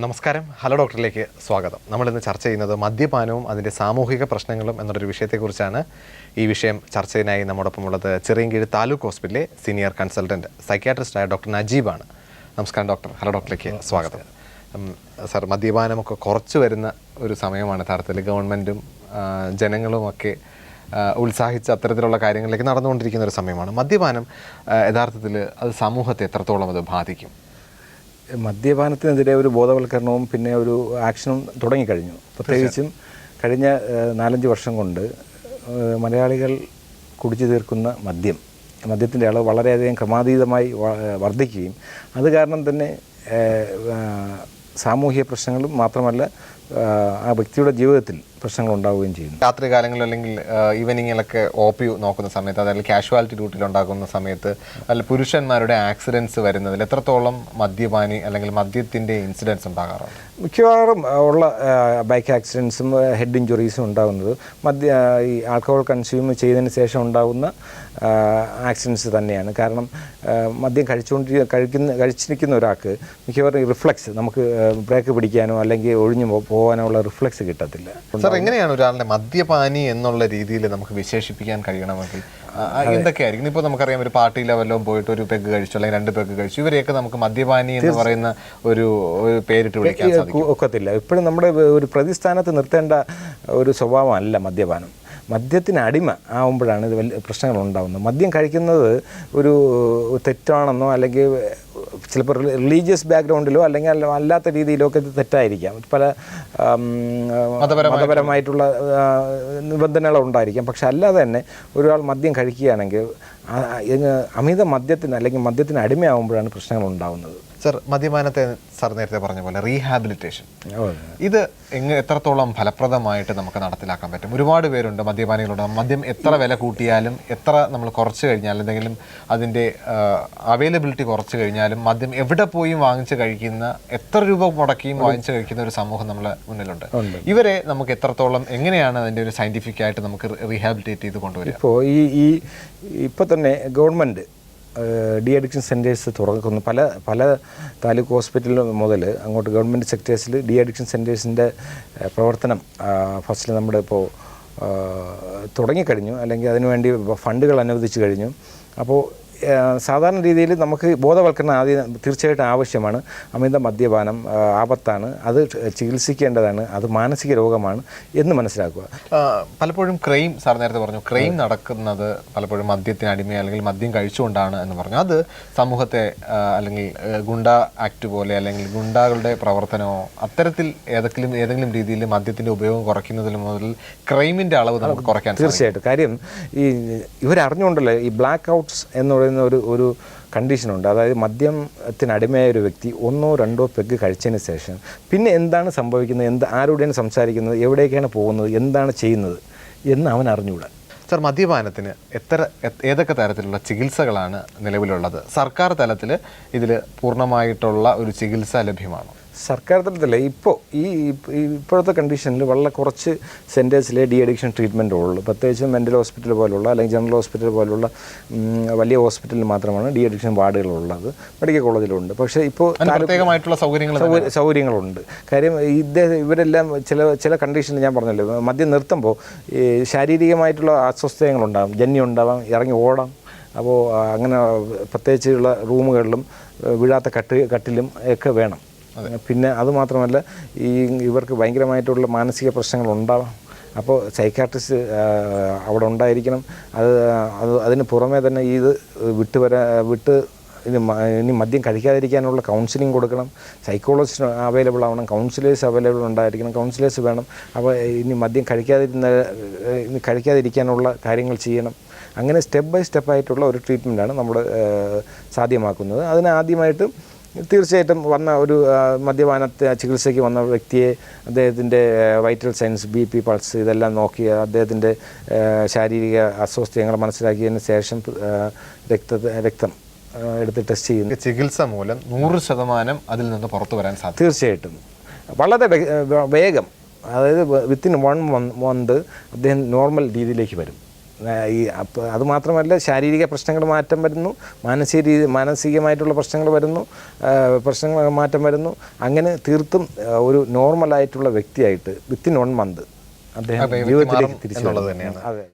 നമസ്കാരം. ഹലോ ഡോക്ടറിലേക്ക് സ്വാഗതം. നമ്മളിന്ന് ചർച്ച ചെയ്യുന്നത് മദ്യപാനവും അതിൻ്റെ സാമൂഹിക പ്രശ്നങ്ങളും എന്നൊരു വിഷയത്തെക്കുറിച്ചാണ്. ഈ വിഷയം ചർച്ചയിനായി നമ്മോടൊപ്പമുള്ളത് ചിറയൻകീഴ് താലൂക്ക് ഹോസ്പിറ്റലിലെ സീനിയർ കൺസൾട്ടൻറ്റ് സൈക്യാട്രിസ്റ്റായ ഡോക്ടർ നജീബാണ്. നമസ്കാരം ഡോക്ടർ. ഹലോ ഡോക്ടറിലേക്ക് സ്വാഗതം. സർ, മദ്യപാനമൊക്കെ കുറച്ച് വരുന്ന ഒരു സമയമാണ് യഥാർത്ഥത്തിൽ. ഗവൺമെൻറ്റും ജനങ്ങളുമൊക്കെ ഉത്സാഹിച്ച് അത്തരത്തിലുള്ള കാര്യങ്ങളിലേക്ക് നടന്നുകൊണ്ടിരിക്കുന്ന ഒരു സമയമാണ്. മദ്യപാനം യഥാർത്ഥത്തിൽ അത് സമൂഹത്തെ എത്രത്തോളം അത് ബാധിക്കും? മദ്യപാനത്തിനെതിരെ ഒരു ബോധവൽക്കരണവും പിന്നെ ഒരു ആക്ഷനും തുടങ്ങിക്കഴിഞ്ഞു. പ്രത്യേകിച്ചും കഴിഞ്ഞ 4-5 വർഷം കൊണ്ട് മലയാളികൾ കുടിച്ചു തീർക്കുന്ന മദ്യത്തിൻ്റെ അളവ് വളരെയധികം ക്രമാതീതമായി വർദ്ധിക്കുകയും അത് കാരണം തന്നെ സാമൂഹിക പ്രശ്നങ്ങളും മാത്രമല്ല ആ വ്യക്തിയുടെ ജീവിതത്തിൽ പ്രശ്നങ്ങൾ ഉണ്ടാവുകയും ചെയ്യുന്നു. രാത്രി കാലങ്ങളിൽ അല്ലെങ്കിൽ ഈവനിങ്ങിലൊക്കെ OP നോക്കുന്ന സമയത്ത്, അതായത് കാഷ്വാലിറ്റി ഡ്യൂട്ടിയിൽ ഉണ്ടാക്കുന്ന സമയത്ത് അല്ല പുരുഷന്മാരുടെ ആക്സിഡൻസ് വരുന്നതിൽ എത്രത്തോളം മദ്യപാനി അല്ലെങ്കിൽ മദ്യത്തിൻ്റെ ഇൻസിഡൻസ് ഉണ്ടാകാറുണ്ട്? മിക്കവാറും ഉള്ള ബൈക്ക് ആക്സിഡൻസും ഹെഡ് ഇഞ്ചുറീസും ഉണ്ടാകുന്നത് ഈ ആൽക്കഹോൾ കൺസ്യൂം ചെയ്തതിന് ശേഷം ഉണ്ടാകുന്ന ആക്സിഡൻസ് തന്നെയാണ്. കാരണം മദ്യം കഴിച്ചിരിക്കുന്ന ഒരാൾക്ക് മിക്കവാറും ഈ റിഫ്ലക്സ്, നമുക്ക് ബ്രേക്ക് പിടിക്കാനോ അല്ലെങ്കിൽ ഒഴിഞ്ഞു പോകാനോ ഉള്ള റിഫ്ലക്സ് കിട്ടത്തില്ല. സാർ, എങ്ങനെയാണ് ഒരാളുടെ മദ്യപാനി എന്നുള്ള രീതിയിൽ നമുക്ക് വിശേഷിപ്പിക്കാൻ കഴിയണമെങ്കിൽ എന്തൊക്കെയായിരിക്കും? ഇപ്പോൾ നമുക്കറിയാം, ഒരു പാർട്ടിയിലോ വല്ലതും പോയിട്ട് ഒരു പെഗ് കഴിച്ചു അല്ലെങ്കിൽ 2 പെഗ് കഴിച്ചു, ഇവരെയൊക്കെ നമുക്ക് മദ്യപാനി എന്ന് പറയുന്ന ഒരു പേരിട്ട് വിളിക്കാൻ ഒക്കത്തില്ല. ഇപ്പോഴും നമ്മുടെ ഒരു പ്രതിസ്ഥാനത്ത് നിർത്തേണ്ട ഒരു സ്വഭാവമല്ല മദ്യപാനം. മദ്യത്തിന് അടിമ ആവുമ്പോഴാണ് ഇത് വലിയ പ്രശ്നങ്ങൾ ഉണ്ടാകുന്നത്. മദ്യം കഴിക്കുന്നത് ഒരു തെറ്റാണെന്നോ അല്ലെങ്കിൽ ചിലപ്പോൾ റിലീജിയസ് ബാക്ക്ഗ്രൗണ്ടിലോ അല്ലെങ്കിൽ അല്ലാത്ത രീതിയിലോ ഒക്കെ ഇത് തെറ്റായിരിക്കാം. പല മതപരമായിട്ടുള്ള നിബന്ധനകളുണ്ടായിരിക്കാം. പക്ഷെ അല്ലാതെ തന്നെ ഒരാൾ മദ്യം കഴിക്കുകയാണെങ്കിൽ അമിത മദ്യത്തിന് അല്ലെങ്കിൽ മദ്യത്തിന് അടിമയാകുമ്പോഴാണ് പ്രശ്നങ്ങൾ ഉണ്ടാകുന്നത്. സർ, മദ്യപാനത്തെ സാർ നേരത്തെ പറഞ്ഞ പോലെ റീഹാബിലിറ്റേഷൻ, ഇത് എത്രത്തോളം ഫലപ്രദമായിട്ട് നമുക്ക് നടപ്പിലാക്കാൻ പറ്റും? ഒരുപാട് പേരുണ്ട് മദ്യപാനികളുണ്ട്. മദ്യം എത്ര വില കൂട്ടിയാലും, എത്ര നമ്മൾ കുറച്ച് കഴിഞ്ഞാലും, എന്തെങ്കിലും അതിൻ്റെ അവൈലബിലിറ്റി കുറച്ച് കഴിഞ്ഞാലും മദ്യം എവിടെ പോയി വാങ്ങിച്ച് കഴിക്കുന്ന, എത്ര രൂപ മുടക്കിയും വാങ്ങിച്ച് കഴിക്കുന്ന ഒരു സമൂഹം നമ്മളെ മുന്നിലുണ്ട്. ഇവരെ നമുക്ക് എത്രത്തോളം, എങ്ങനെയാണ് അതിൻ്റെ ഒരു സയൻറ്റിഫിക് ആയിട്ട് നമുക്ക് റീഹാബിലിറ്റേറ്റ് ചെയ്ത് കൊണ്ടുവരിക? ഇപ്പോൾ തന്നെ ഗവൺമെൻറ് ഡി അഡിക്ഷൻ സെൻറ്റേഴ്സ് തുറക്കുന്നു. പല താലൂക്ക് ഹോസ്പിറ്റൽ മുതൽ അങ്ങോട്ട് ഗവൺമെൻറ് സെക്ടേഴ്സിൽ ഡി അഡിക്ഷൻ സെൻറ്റേഴ്സിൻ്റെ പ്രവർത്തനം ഫസ്റ്റിൽ നമ്മുടെ ഇപ്പോൾ തുടങ്ങിക്കഴിഞ്ഞു, അല്ലെങ്കിൽ അതിനുവേണ്ടി ഫണ്ടുകൾ അനുവദിച്ചു കഴിഞ്ഞു. അപ്പോൾ സാധാരണ രീതിയിൽ നമുക്ക് ബോധവൽക്കരണം ആദ്യം തീർച്ചയായിട്ടും ആവശ്യമാണ്. അമിത മദ്യപാനം ആപത്താണ്, അത് ചികിത്സിക്കേണ്ടതാണ്, അത് മാനസിക രോഗമാണ് എന്ന് മനസ്സിലാക്കുക. പലപ്പോഴും ക്രൈം, സാർ നേരത്തെ പറഞ്ഞു, ക്രൈം നടക്കുന്നത് പലപ്പോഴും മദ്യത്തിന് അടിമ അല്ലെങ്കിൽ മദ്യം കഴിച്ചുകൊണ്ടാണ് എന്ന് പറഞ്ഞു. അത് സമൂഹത്തെ അല്ലെങ്കിൽ ഗുണ്ട ആക്ട് പോലെ അല്ലെങ്കിൽ ഗുണ്ടകളുടെ പ്രവർത്തനമോ അത്തരത്തിൽ ഏതെങ്കിലും രീതിയിൽ മദ്യത്തിൻ്റെ ഉപയോഗം കുറയ്ക്കുന്നതിൽ മുതൽ ക്രൈമിൻ്റെ അളവ് നമുക്ക് കുറയ്ക്കാൻ തീർച്ചയായിട്ടും. കാര്യം ഇവരറിഞ്ഞുകൊണ്ടല്ലേ ഈ ബ്ലാക്ക് ഔട്ട്സ് എന്ന് പറയുന്ന ഒരു കണ്ടീഷനുണ്ട്. അതായത് മദ്യത്തിന് അടിമയായ ഒരു വ്യക്തി 1-2 പെഗ് കഴിച്ചതിന് ശേഷം പിന്നെ എന്താണ് സംഭവിക്കുന്നത്, ആരോടെയാണ് സംസാരിക്കുന്നത്, എവിടേക്കാണ് പോകുന്നത്, എന്താണ് ചെയ്യുന്നത് എന്ന് അവൻ അറിഞ്ഞുകൂടാ. സർ, മദ്യപാനത്തിന് ഏതൊക്കെ തരത്തിലുള്ള ചികിത്സകളാണ് നിലവിലുള്ളത്? സർക്കാർ തലത്തിൽ ഇതിൽ പൂർണ്ണമായിട്ടുള്ള ഒരു ചികിത്സ ലഭ്യമാണോ? സർക്കാർ തലത്തിലെ ഇപ്പോഴത്തെ കണ്ടീഷനിൽ വളരെ കുറച്ച് സെൻറ്റേഴ്സിലെ ഡി അഡിക്ഷൻ ട്രീറ്റ്മെൻറ്റ് ഉള്ളൂ. പ്രത്യേകിച്ച് മെൻ്റൽ ഹോസ്പിറ്റൽ പോലുള്ള അല്ലെങ്കിൽ ജനറൽ ഹോസ്പിറ്റൽ പോലുള്ള വലിയ ഹോസ്പിറ്റലിൽ മാത്രമാണ് ഡി അഡിക്ഷൻ വാർഡുകളുള്ളത്. മെഡിക്കൽ കോളേജിലുണ്ട്. പക്ഷേ ഇപ്പോൾ പ്രത്യേകമായിട്ടുള്ള സൗകര്യങ്ങളുണ്ട്. കാര്യം ഇവരെല്ലാം ചില കണ്ടീഷനിൽ ഞാൻ പറഞ്ഞല്ലോ, മദ്യം നിർത്തുമ്പോൾ ഈ ശാരീരികമായിട്ടുള്ള അസ്വസ്ഥതകളുണ്ടാകും, ജന്യം ഉണ്ടാവാം, ഇറങ്ങി ഓടാം. അപ്പോൾ അങ്ങനെ പ്രത്യേകിച്ചുള്ള റൂമുകളിലും വീഴാത്ത കട്ടിലും ഒക്കെ വേണം. പിന്നെ അതുമാത്രമല്ല, ഇവർക്ക് ഭയങ്കരമായിട്ടുള്ള മാനസിക പ്രശ്നങ്ങളുണ്ടാവാം. അപ്പോൾ സൈക്കാട്രിസ്റ്റ് അവിടെ ഉണ്ടായിരിക്കണം. അതിന് പുറമേ തന്നെ ഇത് ഇനി മദ്യം കഴിക്കാതിരിക്കാനുള്ള കൗൺസിലിംഗ് കൊടുക്കണം. സൈക്കോളജിസ്റ്റ് അവൈലബിൾ ആവണം, കൗൺസിലേഴ്സ് അവൈലബിൾ ഉണ്ടായിരിക്കണം, കൗൺസിലേഴ്സ് വേണം. അപ്പോൾ ഇനി മദ്യം കഴിക്കാതിരിക്കാനുള്ള കാര്യങ്ങൾ ചെയ്യണം. അങ്ങനെ സ്റ്റെപ്പ് ബൈ സ്റ്റെപ്പായിട്ടുള്ള ഒരു ട്രീറ്റ്മെൻറ്റാണ് നമ്മൾ സാധ്യമാക്കുന്നത്. അതിനാദ്യമായിട്ട് തീർച്ചയായിട്ടും വന്ന ഒരു മദ്യപാനത്തെ ചികിത്സയ്ക്ക് വന്ന വ്യക്തിയെ അദ്ദേഹത്തിൻ്റെ വൈറ്റൽ സയൻസ്, BP, പൾസ് ഇതെല്ലാം നോക്കി അദ്ദേഹത്തിൻ്റെ ശാരീരിക അസ്വസ്ഥതകൾ മനസ്സിലാക്കിയതിന് ശേഷം രക്തം എടുത്ത് ടെസ്റ്റ് ചെയ്യുന്നു. ചികിത്സ മൂലം 100% അതിൽ നിന്ന് പുറത്തു വരാൻ സാധിക്കും. തീർച്ചയായിട്ടും വളരെ വേഗം, അതായത് വിത്തിൻ 1 മന്ത് അദ്ദേഹം നോർമൽ രീതിയിലേക്ക് വരും. അതുമാത്രമല്ല ശാരീരിക പ്രശ്നങ്ങൾ മാറ്റം വരുന്നു, മാനസികമായിട്ടുള്ള പ്രശ്നങ്ങൾ വരുന്നു, പ്രശ്നങ്ങൾ മാറ്റം വരുന്നു. അങ്ങനെ തീർത്തും ഒരു നോർമലായിട്ടുള്ള വ്യക്തിയായിട്ട് വിത്തിൻ 1 മന്ത് അദ്ദേഹം ജീവിതത്തിലേക്ക് തിരിച്ചു. അതെ.